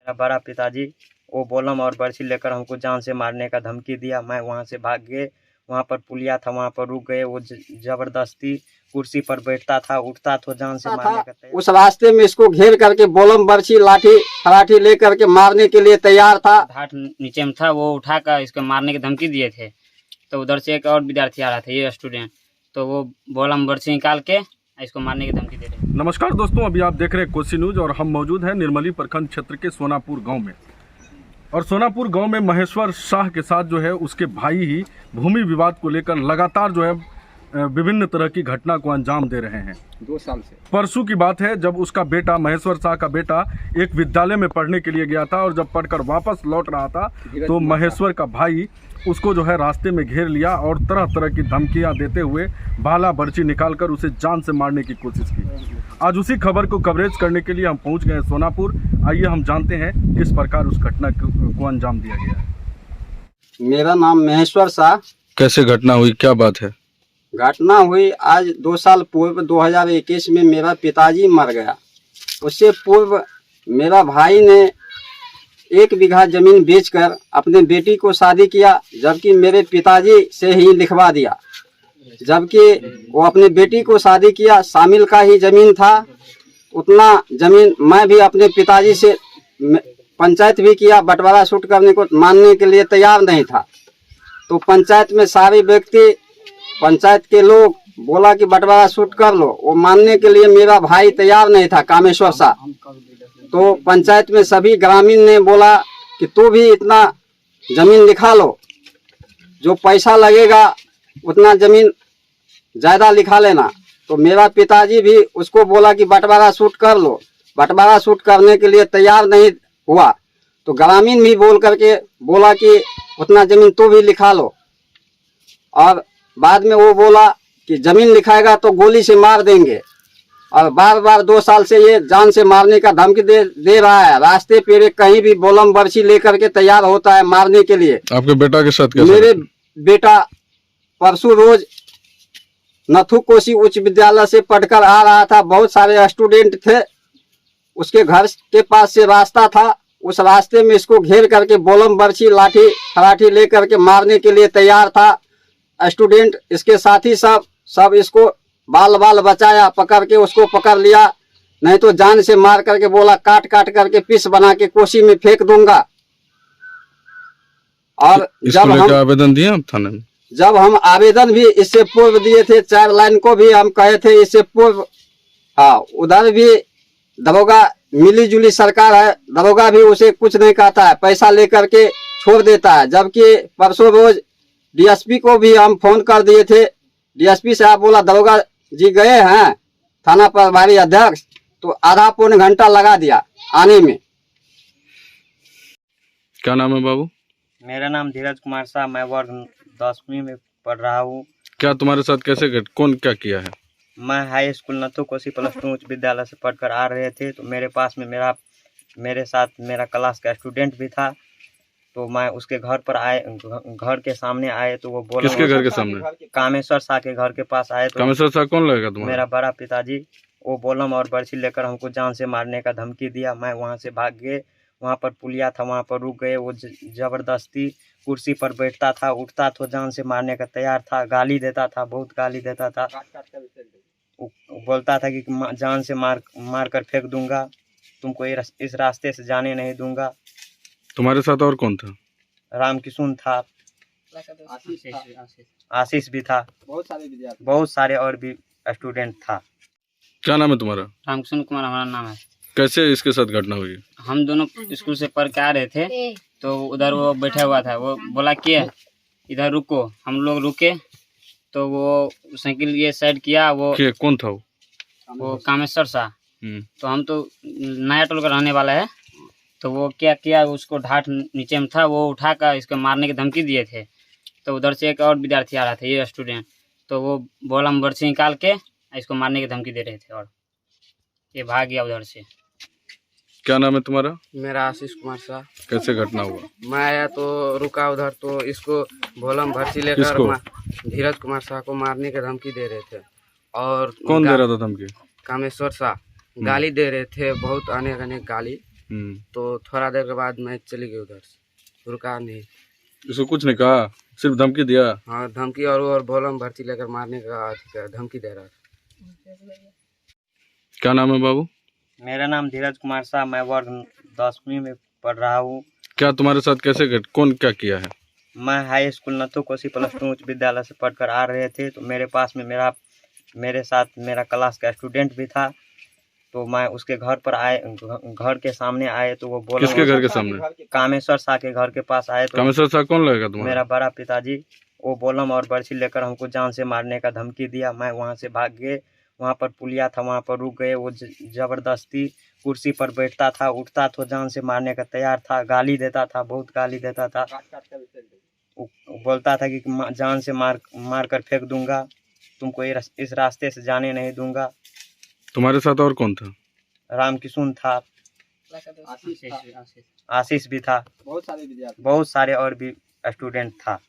मेरा बड़ा पिताजी वो बोलम और बर्छी लेकर हमको जान से मारने का धमकी दिया। मैं वहाँ से भाग गए, वहाँ पर पुलिया था, वहाँ पर रुक गए। वो जबरदस्ती कुर्सी पर बैठता था, उठता तो जान से मारने का तैयार। उस रास्ते में इसको घेर करके बोलम बर्छी लाठी फराठी ले करके मारने के लिए तैयार था। घाट नीचे में था, वो उठा कर इसको मारने की धमकी दिए थे। तो उधर से एक और विद्यार्थी आ रहा था, ये स्टूडेंट, तो वो बोलम बर्छी निकाल के इसको मारने की धमकी दे रहे। नमस्कार दोस्तों, अभी आप देख रहे हैं कोसी न्यूज और हम मौजूद हैं निर्मली प्रखंड क्षेत्र के सोनापुर गांव में। और सोनापुर गांव में महेश्वर शाह के साथ जो है उसके भाई ही भूमि विवाद को लेकर लगातार जो है विभिन्न तरह की घटना को अंजाम दे रहे हैं। 2 साल से परसों की बात है जब उसका बेटा महेश्वर शाह का बेटा एक विद्यालय में पढ़ने के लिए गया था और जब पढ़कर वापस लौट रहा था तो महेश्वर का भाई उसको जो है रास्ते में घेर लिया और तरह तरह की धमकियां देते हुए भाला बर्छी निकालकर उसे जान से मारने की कोशिश की। आज उसी खबर को कवरेज करने के लिए हम पहुंच गए सोनापुर। आइए हम जानते हैं किस प्रकार उस घटना को अंजाम दिया गया है। मेरा नाम महेश्वर शाह। कैसे घटना हुई, क्या बात है? घटना हुई आज 2 साल पूर्व 2021 में मेरा पिताजी मर गया। उससे पूर्व मेरा भाई ने 1 बीघा जमीन बेचकर अपने बेटी को शादी किया, जबकि मेरे पिताजी से ही लिखवा दिया। जबकि वो अपने बेटी को शादी किया, शामिल का ही जमीन था। उतना जमीन मैं भी अपने पिताजी से पंचायत भी किया, बंटवारा छूट करने को मानने के लिए तैयार नहीं था। तो पंचायत में सारे व्यक्ति, पंचायत के लोग बोला कि बंटवारा छूट कर लो, वो मानने के लिए मेरा भाई तैयार नहीं था, कामेश्वर शाह। तो पंचायत में सभी ग्रामीण ने बोला कि तू भी इतना जमीन लिखा लो, जो पैसा लगेगा उतना जमीन ज़्यादा लिखा लेना। तो मेरा पिताजी भी उसको बोला कि बंटवारा छूट कर लो। बंटवारा छूट करने के लिए तैयार नहीं हुआ तो ग्रामीण भी बोल करके बोला कि उतना जमीन तू भी लिखा लो। और बाद में वो बोला कि जमीन लिखाएगा तो गोली से मार देंगे। और बार बार 2 साल से ये जान से मारने का धमकी दे रहा है। रास्ते पे कहीं भी बोलम बर्छी लेकर के तैयार होता है मारने के लिए। आपके बेटा के साथ कैसे? मेरे बेटा परसों रोज नथु कोसी उच्च विद्यालय से पढ़कर आ रहा था। बहुत सारे स्टूडेंट थे, उसके घर के पास से रास्ता था। उस रास्ते में इसको घेर करके बोलम बर्छी लाठी फराठी ले करके मारने के लिए तैयार था। स्टूडेंट इसके साथी सब इसको बाल बचाया, पकड़ के उसको पकड़ लिया, नहीं तो जान से मार करके बोला काट काट करके पीस बना के कोसी में फेंक दूंगा। और जब हम आवेदन दिए आप थाने में? जब हम आवेदन भी इससे पूर्व दिए थे, 4 लाइन को भी हम कहे थे इससे पूर्व। हाँ, उधर भी दरोगा मिली जुली सरकार है, दरोगा भी उसे कुछ नहीं कहता है, पैसा लेकर के छोड़ देता है। जबकि परसों रोज डीएसपी को भी हम फोन कर दिए थे। डीएसपी साहब बोला दरोगा जी गए हैं थाना प्रभारी अध्यक्ष, तो आधा पौन घंटा लगा दिया आने में। क्या नाम है बाबू? मेरा नाम धीरज कुमार शाह, मैं वर्ग 10वीं में पढ़ रहा हूँ। क्या तुम्हारे साथ कैसे कौन क्या किया है? मैं हाई स्कूल नथु कोसी +2 उच्च विद्यालय से पढ़कर आ रहे थे, तो मेरे पास में मेरे साथ मेरा क्लास का स्टूडेंट भी था। तो मैं उसके घर पर आए, घर के सामने आए तो वो बोला। किसके घर के सामने? कामेश्वर शाह के घर के पास आए। तो कामेश्वर शाह कौन लगेगा तुम्हारा? मेरा बड़ा पिताजी वो बोलम और बर्छी लेकर हमको जान से मारने का धमकी दिया। मैं वहाँ से भाग गए, वहाँ पर पुलिया था, वहाँ पर रुक गए। वो जबरदस्ती कुर्सी पर बैठता था, उठता तो जान से मारने का तैयार था। गाली देता था, बहुत गाली देता था। बोलता था कि जान से मार कर फेंक दूंगा, तुमको इस रास्ते से जाने नहीं दूंगा। तुम्हारे साथ और कौन था? रामकिशुन था, आशीष भी था, बहुत सारे और भी स्टूडेंट था। क्या नाम है तुम्हारा? रामकिशुन कुमार हमारा नाम है। कैसे इसके साथ घटना हुई? हम दोनों स्कूल से पढ़ के आ रहे थे, तो उधर वो बैठा हुआ था। वो बोला कि इधर रुको, हम लोग रुके तो वो साइकिल ये साइड किया। वो कौन था वो कामेश्वर शाह। तो हम तो नया टोल का रहने वाला है। तो वो क्या किया, उसको ढाट नीचे में था, वो उठाकर इसको मारने की धमकी दिए थे। तो उधर से एक और विद्यार्थी आ रहा था, ये स्टूडेंट, तो वो बोलम बर्छी निकाल के इसको मारने की धमकी दे रहे थे और ये भाग गया उधर से। क्या नाम है तुम्हारा? मेरा आशीष कुमार शाह। कैसे घटना हुआ? मैं आया तो रुका उधर, तो इसको बोलम भर्ती लेकर धीरज कुमार शाह को मारने की धमकी दे रहे थे। और कौन दे रहा था धमकी? कामेश्वर शाह गाली दे रहे थे, बहुत अनेक गाली। तो थोड़ा देर के बाद मैं चली गई उधर से, रुका नहीं। इसको कुछ नहीं कहा, सिर्फ धमकी दिया? हाँ धमकी, और भोला में भर्ती लेकर मारने का धमकी दे रहा था। क्या नाम है बाबू? मेरा नाम धीरज कुमार शाह, मैं वर्ग 10वीं में पढ़ रहा हूँ। क्या तुम्हारे साथ कैसे कौन क्या किया है? मैं हाई स्कूल नथु कोसी +2 उच्च विद्यालय से पढ़कर आ रहे थे, तो मेरे पास में मेरे साथ मेरा क्लास का स्टूडेंट भी था। तो मैं उसके घर पर आए, घर के सामने आए तो वो बोला। किसके घर के सामने? कामेश्वर शाह के घर के पास आए तो कामेश्वर शाह कौन लगेगा तुम्हारा? मेरा बड़ा पिताजी, वो बोलम और बर्छी लेकर हमको जान से मारने का धमकी दिया। मैं वहाँ से भाग गए, वहाँ पर पुलिया था, वहाँ पर रुक गए। वो जबरदस्ती कुर्सी पर बैठता था, उठता तो जान से मारने का तैयार था, गाली देता था, बहुत गाली देता था। वो बोलता था कि जान से मार कर फेंक दूंगा, तुमको इस रास्ते से जाने नहीं दूंगा। तुम्हारे साथ और कौन था? राम किशुन था, आशीष भी था, बहुत सारे विद्यार्थी, बहुत सारे और भी स्टूडेंट था।